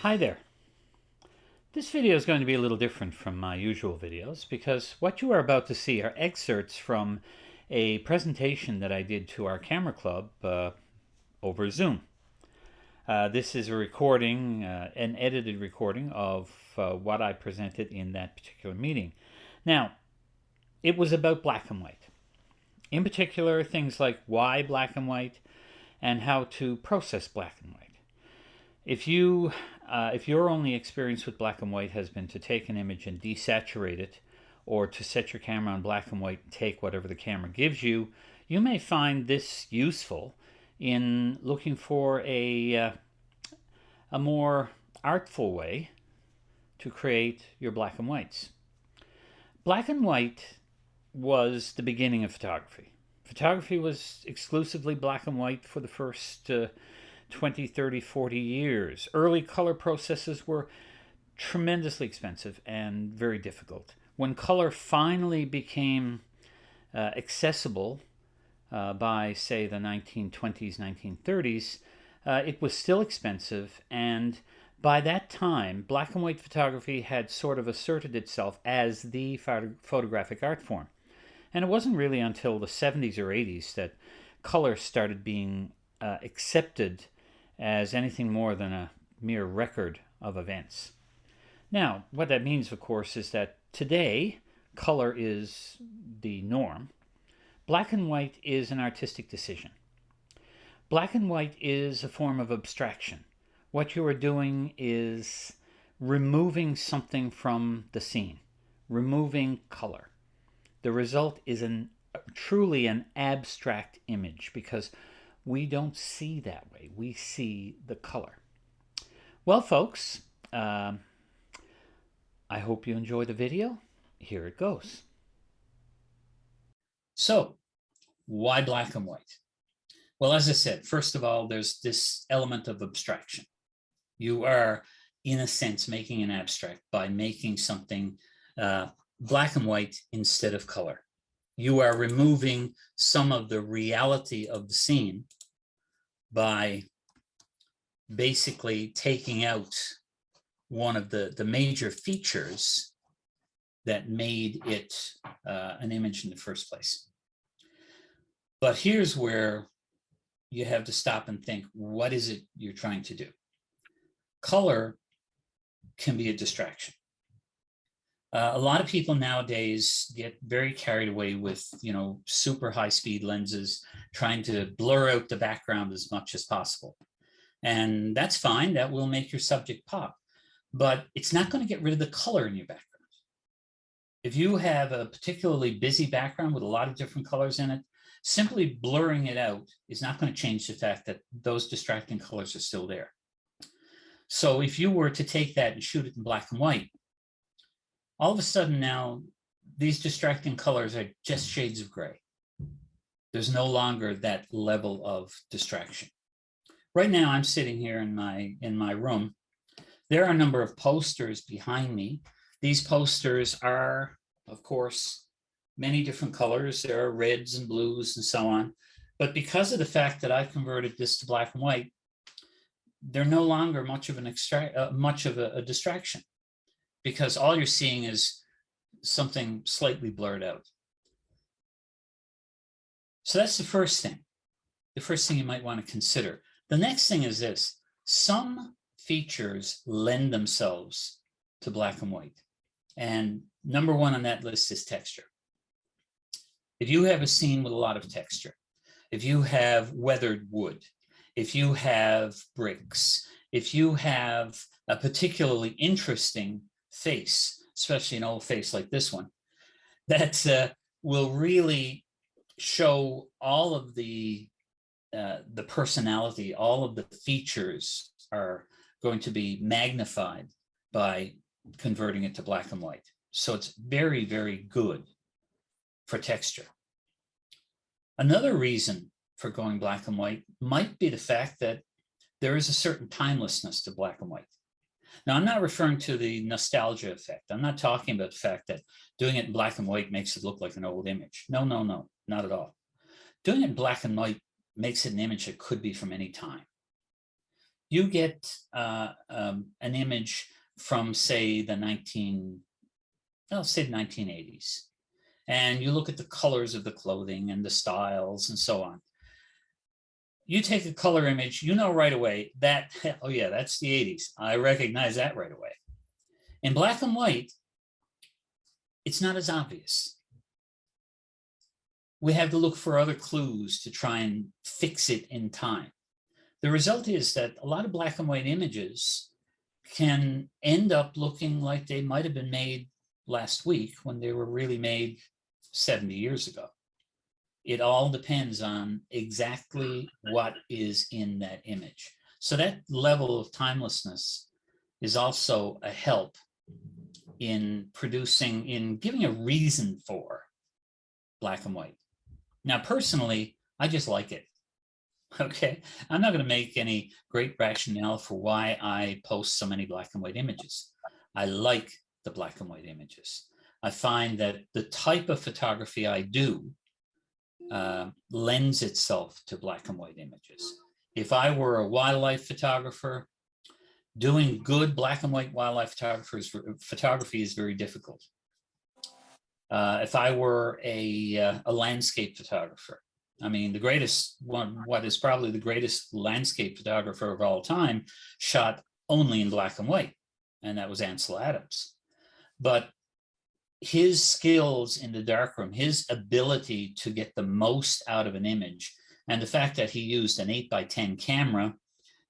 Hi there. This video is going to be a little different from my usual videos because what you are about to see are excerpts from a presentation that I did to our camera club over Zoom. This is a recording, an edited recording of what I presented in that particular meeting. Now, it was about black and white. In particular, things like why black and white and how to process black and white. If your only experience with black and white has been to take an image and desaturate it, or to set your camera on black and white and take whatever the camera gives you, you may find this useful in looking for a more artful way to create your black and whites. Black and white was the beginning of photography. Photography was exclusively black and white for the first 20, 30, 40 years. Early color processes were tremendously expensive and very difficult. When color finally became accessible by, say, the 1920s, 1930s, it was still expensive, and by that time, black and white photography had sort of asserted itself as the photographic art form. And it wasn't really until the 70s or 80s that color started being accepted as anything more than a mere record of events. Now, what that means, of course, is that today, color is the norm. Black and white is an artistic decision. Black and white is a form of abstraction. What you are doing is removing something from the scene, removing color. The result is truly an abstract image because we don't see that way. We see the color. Well, folks, I hope you enjoy the video. Here it goes. So, why black and white? Well, as I said, first of all, there's this element of abstraction. You are, in a sense, making an abstract by making something black and white instead of color. You are removing some of the reality of the scene by basically taking out one of the major features that made it an image in the first place. But here's where you have to stop and think, what is it you're trying to do? Color can be a distraction. A lot of people nowadays get very carried away with, super high-speed lenses, trying to blur out the background as much as possible. And that's fine. That will make your subject pop. But it's not going to get rid of the color in your background. If you have a particularly busy background with a lot of different colors in it, simply blurring it out is not going to change the fact that those distracting colors are still there. So if you were to take that and shoot it in black and white, all of a sudden now, these distracting colors are just shades of gray. There's no longer that level of distraction. Right now, I'm sitting here in my room. There are a number of posters behind me. These posters are, of course, many different colors. There are reds and blues and so on. But because of the fact that I've converted this to black and white, they're no longer much of a distraction, because all you're seeing is something slightly blurred out. So that's the first thing you might want to consider. The next thing is this: some features lend themselves to black and white. And number one on that list is texture. If you have a scene with a lot of texture, if you have weathered wood, if you have bricks, if you have a particularly interesting face, especially an old face like this one, that will really show all of the personality, all of the features are going to be magnified by converting it to black and white. So it's very, very good for texture. Another reason for going black and white might be the fact that there is a certain timelessness to black and white. Now, I'm not referring to the nostalgia effect. I'm not talking about the fact that doing it in black and white makes it look like an old image. No, not at all. Doing it in black and white makes it an image that could be from any time. you get an image from, say, the 1980s, and you look at the colors of the clothing and the styles and so on. You take a color image, you know right away that, oh yeah, that's the 80s. I recognize that right away. In black and white, it's not as obvious. We have to look for other clues to try and fix it in time. The result is that a lot of black and white images can end up looking like they might have been made last week when they were really made 70 years ago. It all depends on exactly what is in that image. So that level of timelessness is also a help in producing, in giving a reason for black and white. Now, personally, I just like it. Okay, I'm not going to make any great rationale for why I post so many black and white images. I like the black and white images. I find that the type of photography I do lends itself to black and white images. If I were a wildlife photographer, doing good black and white wildlife photography is very difficult. If I were a landscape photographer, I mean, the greatest one, what is probably the greatest landscape photographer of all time, shot only in black and white, and that was Ansel Adams. But his skills in the darkroom, his ability to get the most out of an image, and the fact that he used an 8x10 camera,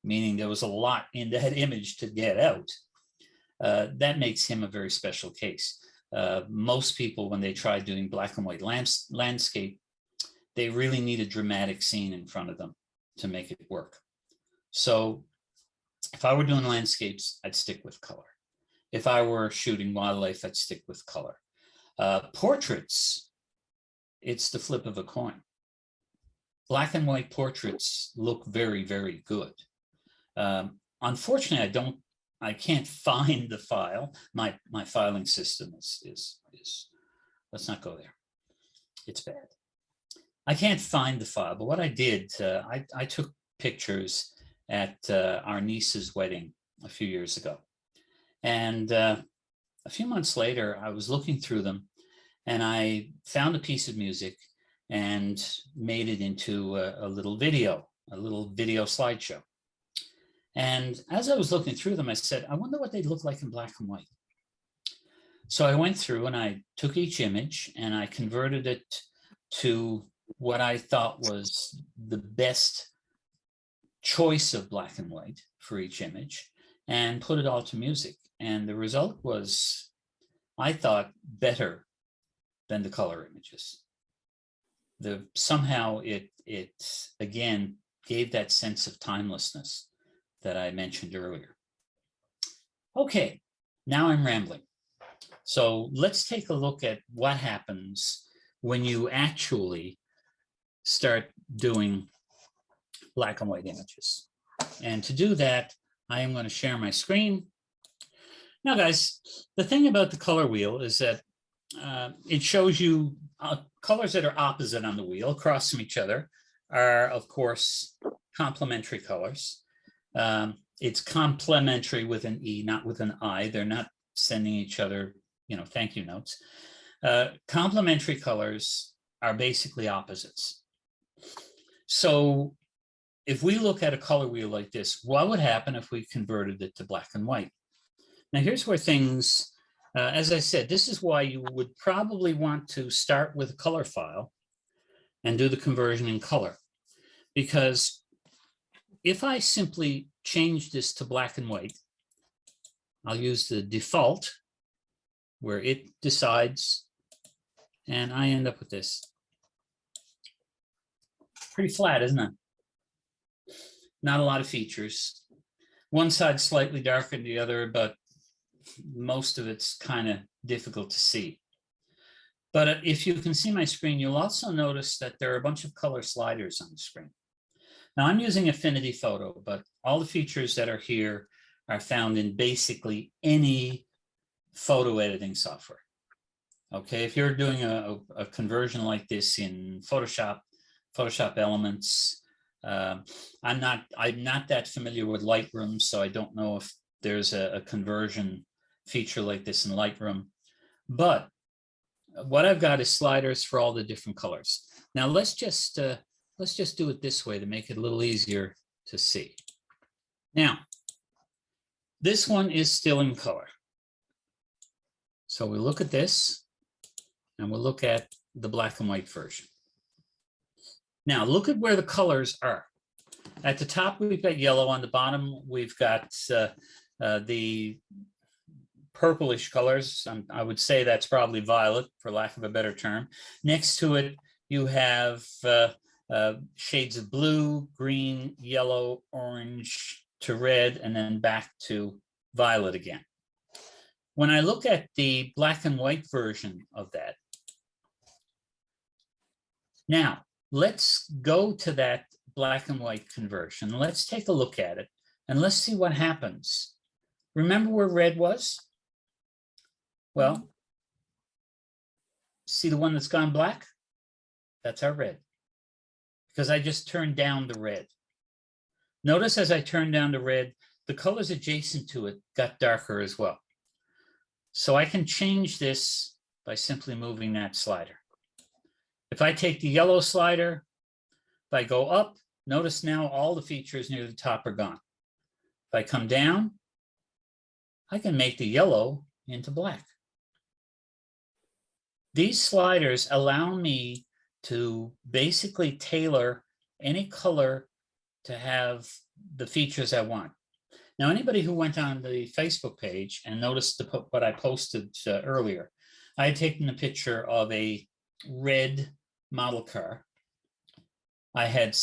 meaning there was a lot in that image to get out, that makes him a very special case. Most people, when they try doing black and white landscape, they really need a dramatic scene in front of them to make it work. So if I were doing landscapes, I'd stick with color. If I were shooting wildlife, I'd stick with color. Portraits, it's the flip of a coin. Black and white portraits look very, very good. Unfortunately, I can't find the file. My filing system is let's not go there. It's bad. I can't find the file, but what I did, I took pictures at our niece's wedding a few years ago. And a few months later, I was looking through them and I found a piece of music and made it into a little video slideshow. And as I was looking through them, I said, I wonder what they'd look like in black and white. So I went through and I took each image and I converted it to what I thought was the best choice of black and white for each image and put it all to music. And the result was, I thought, better than the color images. Somehow it again gave that sense of timelessness that I mentioned earlier. Okay, now I'm rambling. So let's take a look at what happens when you actually start doing black and white images. And to do that, I am going to share my screen. Now, guys, the thing about the color wheel is that it shows you colors that are opposite on the wheel across from each other are, of course, complementary colors. It's complementary with an E, not with an I. They're not sending each other, thank you notes. Complementary colors are basically opposites. So if we look at a color wheel like this, what would happen if we converted it to black and white? Now, here's where things, as I said, this is why you would probably want to start with a color file and do the conversion in color. Because if I simply change this to black and white, I'll use the default where it decides, and I end up with this. Pretty flat, isn't it? Not a lot of features. One side slightly darker than the other, but most of it's kind of difficult to see. But if you can see my screen, you'll also notice that there are a bunch of color sliders on the screen. Now, I'm using Affinity Photo, but all the features that are here are found in basically any photo editing software. Okay, if you're doing a conversion like this in Photoshop, Photoshop Elements, I'm not that familiar with Lightroom, so I don't know if there's a conversion feature like this in Lightroom. But what I've got is sliders for all the different colors. Now let's just do it this way to make it a little easier to see. Now, this one is still in color. So we look at this and we'll look at the black and white version. Now look at where the colors are. At the top, we've got yellow. On the bottom, we've got the purplish colors. I would say that's probably violet, for lack of a better term. Next to it, you have shades of blue, green, yellow, orange to red, and then back to violet again. When I look at the black and white version of that, now let's go to that black and white conversion. Let's take a look at it and let's see what happens. Remember where red was? Well, see the one that's gone black? That's our red, because I just turned down the red. Notice as I turned down the red, the colors adjacent to it got darker as well. So I can change this by simply moving that slider. If I take the yellow slider, if I go up, notice now all the features near the top are gone. If I come down, I can make the yellow into black. These sliders allow me to basically tailor any color to have the features I want. Now, anybody who went on the Facebook page and noticed what I posted earlier, I had taken a picture of a red model car. I had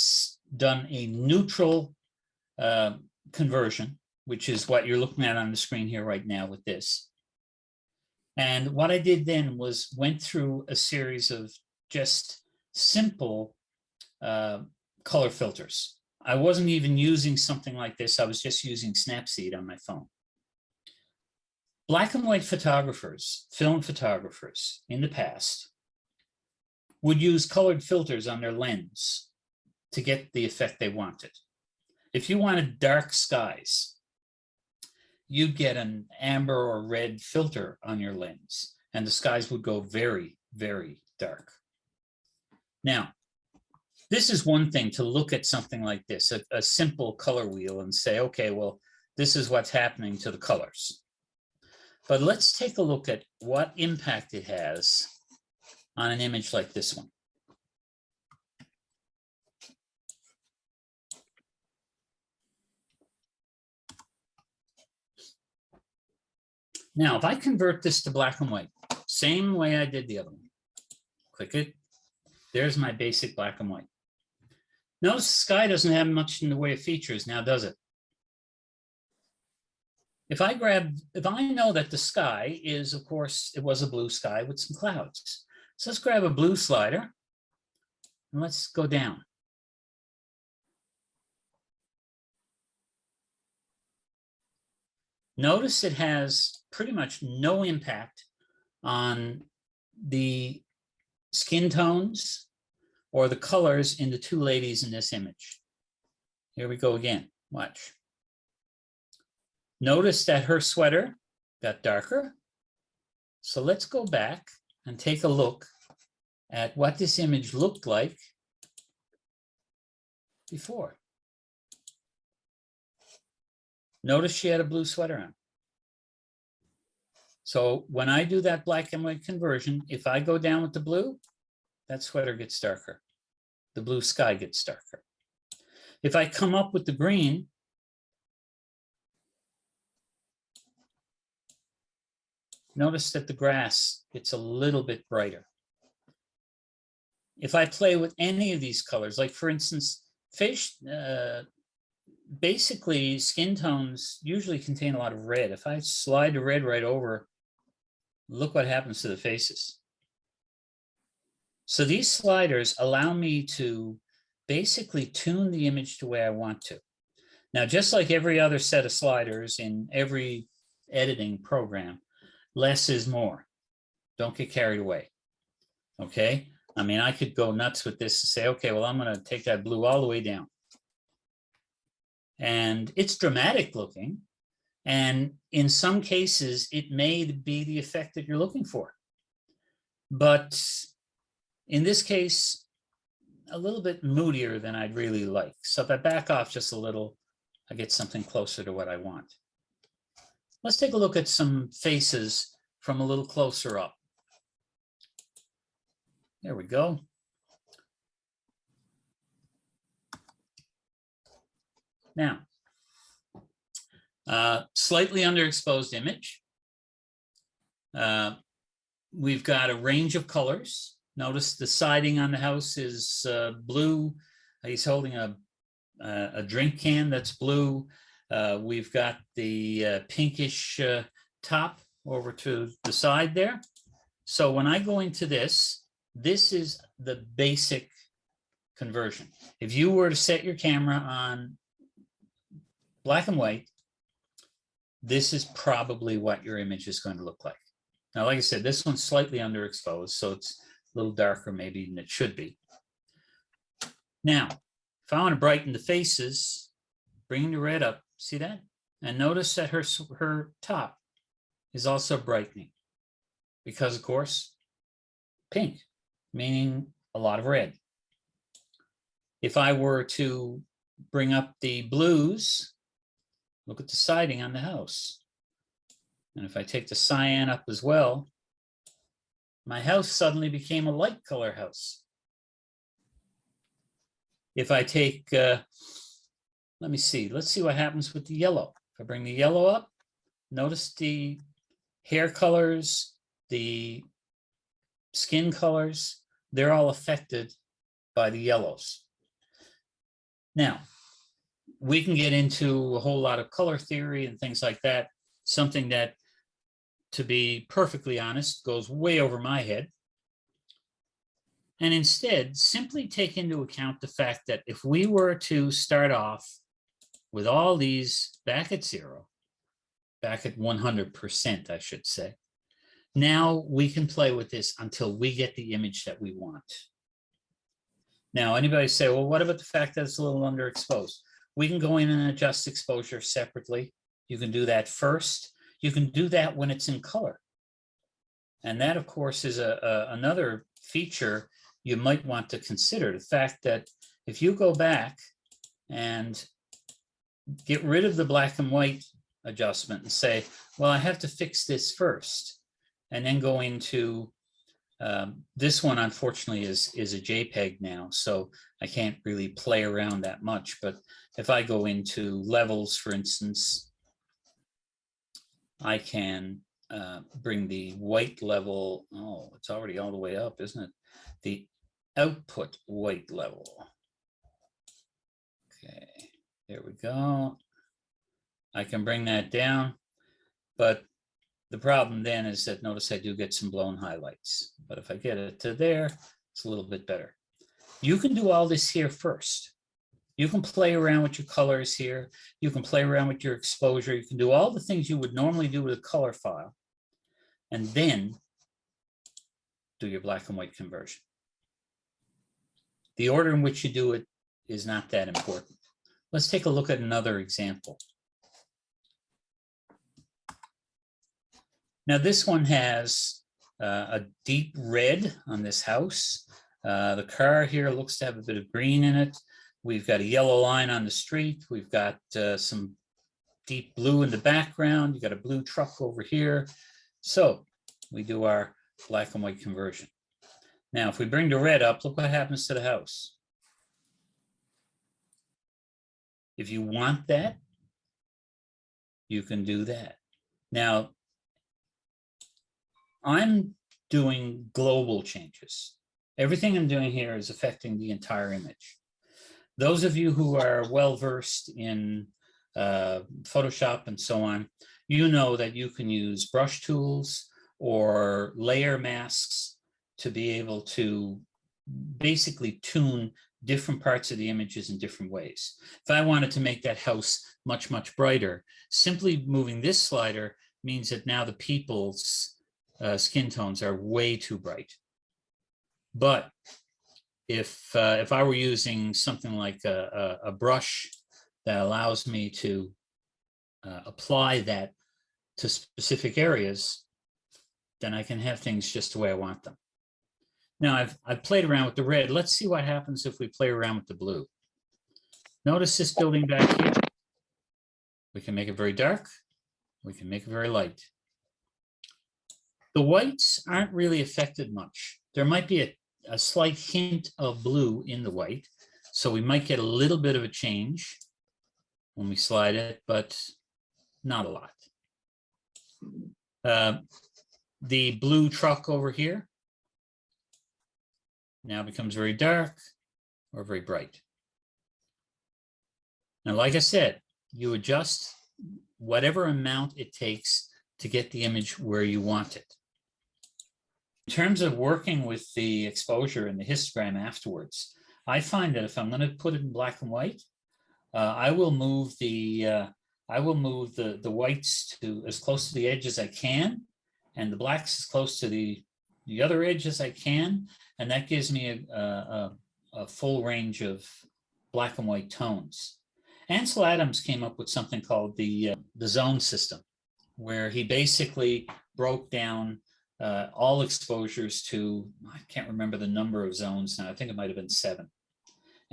done a neutral conversion, which is what you're looking at on the screen here right now with this. And what I did then was went through a series of just simple color filters. I wasn't even using something like this. I was just using Snapseed on my phone. Black and white photographers, film photographers in the past would use colored filters on their lens to get the effect they wanted. If you wanted dark skies, you'd get an amber or red filter on your lens, and the skies would go very, very dark. Now, this is one thing to look at something like this, a simple color wheel, and say, okay, well, this is what's happening to the colors. But let's take a look at what impact it has on an image like this one. Now, if I convert this to black and white, same way I did the other one, click it, there's my basic black and white. Notice the sky doesn't have much in the way of features now, does it? If I know that the sky is, of course, it was a blue sky with some clouds. So let's grab a blue slider and let's go down. Notice it has pretty much no impact on the skin tones or the colors in the two ladies in this image. Here we go again, watch. Notice that her sweater got darker. So let's go back and take a look at what this image looked like before. Notice she had a blue sweater on. So when I do that black and white conversion, if I go down with the blue, that sweater gets darker. The blue sky gets darker. If I come up with the green, notice that the grass gets a little bit brighter. If I play with any of these colors, like for instance, basically skin tones usually contain a lot of red. If I slide the red right over, look what happens to the faces. So these sliders allow me to basically tune the image the way I want to. Now, just like every other set of sliders in every editing program, less is more. Don't get carried away, okay? I mean, I could go nuts with this and say, okay, well, I'm gonna take that blue all the way down. and it's dramatic looking. And in some cases, it may be the effect that you're looking for. But in this case, a little bit moodier than I'd really like. So if I back off just a little, I get something closer to what I want. Let's take a look at some faces from a little closer up. There we go. Now, slightly underexposed image. We've got a range of colors. Notice the siding on the house is blue. He's holding a drink can that's blue. We've got the pinkish top over to the side there. So when I go into this is the basic conversion. If you were to set your camera on black and white, this is probably what your image is going to look like. Now, like I said, this one's slightly underexposed, so it's a little darker maybe than it should be. Now, if I want to brighten the faces, bring the red up, see that? And notice that her top is also brightening because, of course, pink, meaning a lot of red. If I were to bring up the blues, look at the siding on the house. And if I take the cyan up as well, my house suddenly became a light color house. If I take, let me see, let's see what happens with the yellow. If I bring the yellow up, notice the hair colors, the skin colors, they're all affected by the yellows. Now, we can get into a whole lot of color theory and things like that, something that, to be perfectly honest, goes way over my head. And instead, simply take into account the fact that if we were to start off with all these back at 0, back at 100%, I should say, now we can play with this until we get the image that we want. Now, anybody say, well, what about the fact that it's a little underexposed? We can go in and adjust exposure separately. You can do that first. You can do that when it's in color. And that, of course, is another feature you might want to consider. The fact that if you go back and get rid of the black and white adjustment and say, well, I have to fix this first, and then go into this one, unfortunately, is a JPEG now, so I can't really play around that much. But if I go into levels, for instance, I can bring the white level. Oh, it's already all the way up, isn't it? The output white level. Okay, there we go. I can bring that down, but the problem then is that, notice I do get some blown highlights, but if I get it to there, it's a little bit better. You can do all this here first. You can play around with your colors here. You can play around with your exposure. You can do all the things you would normally do with a color file, and then do your black and white conversion. The order in which you do it is not that important. Let's take a look at another example. Now, this one has a deep red on this house. The car here looks to have a bit of green in it. We've got a yellow line on the street. We've got some deep blue in the background. You got a blue truck over here. So we do our black and white conversion. Now, if we bring the red up, look what happens to the house. If you want that, you can do that. Now, I'm doing global changes. Everything I'm doing here is affecting the entire image. Those of you who are well-versed in Photoshop and so on, you know that you can use brush tools or layer masks to be able to basically tune different parts of the images in different ways. If I wanted to make that house much, much brighter, simply moving this slider means that now the people's skin tones are way too bright. But if I were using something like a brush that allows me to apply that to specific areas, then I can have things just the way I want them. Now I've played around with the red. Let's see what happens if we play around with the blue. Notice this building back here. We can make it very dark. We can make it very light. The whites aren't really affected much. There might be a slight hint of blue in the white, so we might get a little bit of a change when we slide it, but not a lot. The blue truck over here now becomes very dark or very bright. Now, like I said, you adjust whatever amount it takes to get the image where you want it. In terms of working with the exposure and the histogram afterwards, I find that if I'm going to put it in black and white, I will move the whites to as close to the edge as I can, and the blacks as close to the other edge as I can, and that gives me a full range of black and white tones. Ansel Adams came up with something called the zone system, where he basically broke down all exposures to, I can't remember the number of zones now, I think it might have been 7.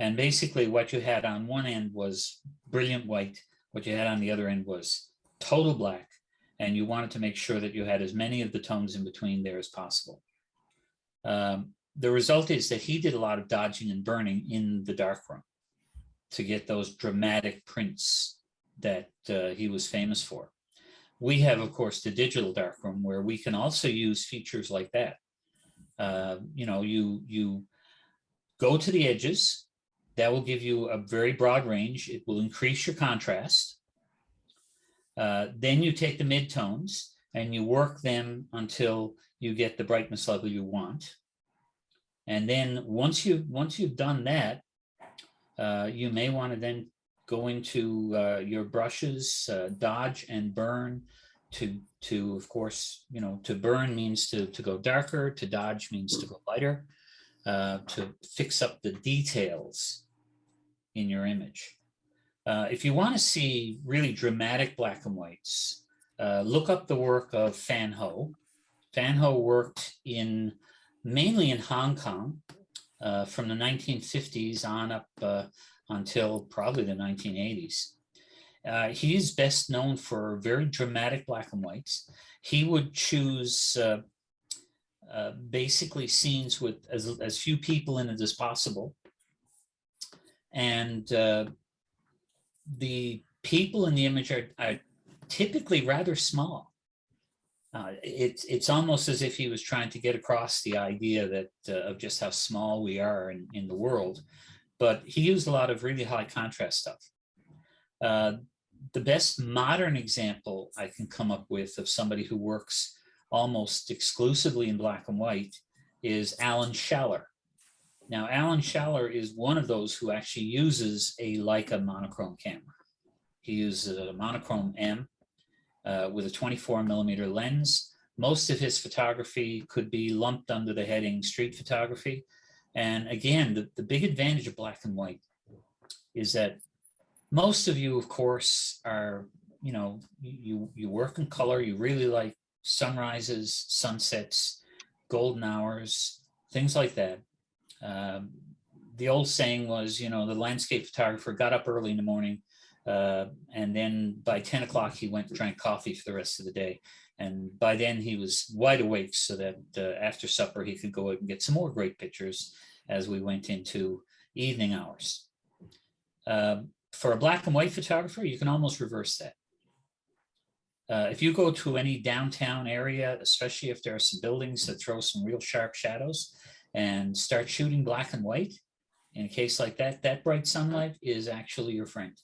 And basically what you had on one end was brilliant white, what you had on the other end was total black, and you wanted to make sure that you had as many of the tones in between there as possible. The result is that he did a lot of dodging and burning in the darkroom to get those dramatic prints that he was famous for. We have, of course, the digital darkroom, where we can also use features like that. You go to the edges. That will give you a very broad range. It will increase your contrast. Then you take the midtones and you work them until you get the brightness level you want. And then once you've done that, you may want to then go into your brushes, dodge and burn. To of course, to burn means to go darker, to dodge means to go lighter, to fix up the details in your image. If you want to see really dramatic black and whites, look up the work of Fan Ho. Fan Ho worked mainly in Hong Kong from the 1950s on up until probably the 1980s. He is best known for very dramatic black and whites. He would choose basically scenes with as few people in it as possible. And the people in the image are typically rather small. It's almost as if he was trying to get across the idea that of just how small we are in the world. But he used a lot of really high contrast stuff. The best modern example I can come up with of somebody who works almost exclusively in black and white is Alan Schaller. Now, Alan Schaller is one of those who actually uses a Leica monochrome camera. He uses a monochrome M with a 24mm lens. Most of his photography could be lumped under the heading street photography. And again, the big advantage of black and white is that most of you, of course, are, you work in color. You really like sunrises, sunsets, golden hours, things like that. The old saying was, the landscape photographer got up early in the morning, and then by 10 o'clock, he went and drank coffee for the rest of the day. And by then he was wide awake so that after supper, he could go out and get some more great pictures as we went into evening hours. For a black and white photographer, you can almost reverse that. If you go to any downtown area, especially if there are some buildings that throw some real sharp shadows, and start shooting black and white, in a case like that, that bright sunlight is actually your friend,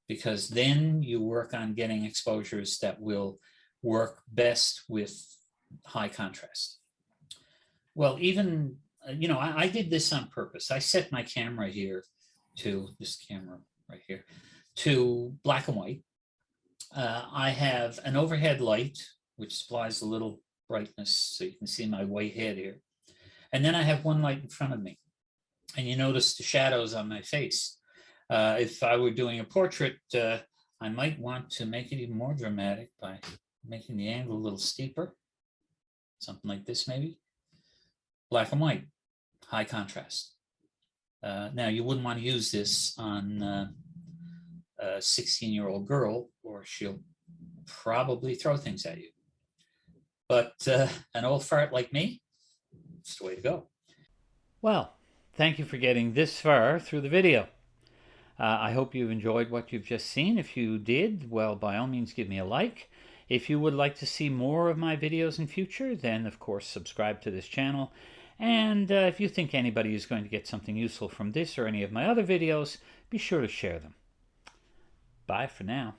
because then you work on getting exposures that will work best with high contrast. Well, even, I did this on purpose. I set my camera here to this camera right here to black and white. I have an overhead light, which supplies a little brightness so you can see my white head here. And then I have one light in front of me. And you notice the shadows on my face. If I were doing a portrait, I might want to make it even more dramatic by making the angle a little steeper. Something like this, maybe. Black and white, high contrast. Now, you wouldn't want to use this on a 16-year-old girl, or she'll probably throw things at you. But an old fart like me, it's the way to go. Well, thank you for getting this far through the video. I hope you've enjoyed what you've just seen. If you did, well, by all means, give me a like. If you would like to see more of my videos in future, then of course subscribe to this channel. And if you think anybody is going to get something useful from this or any of my other videos, be sure to share them. Bye for now.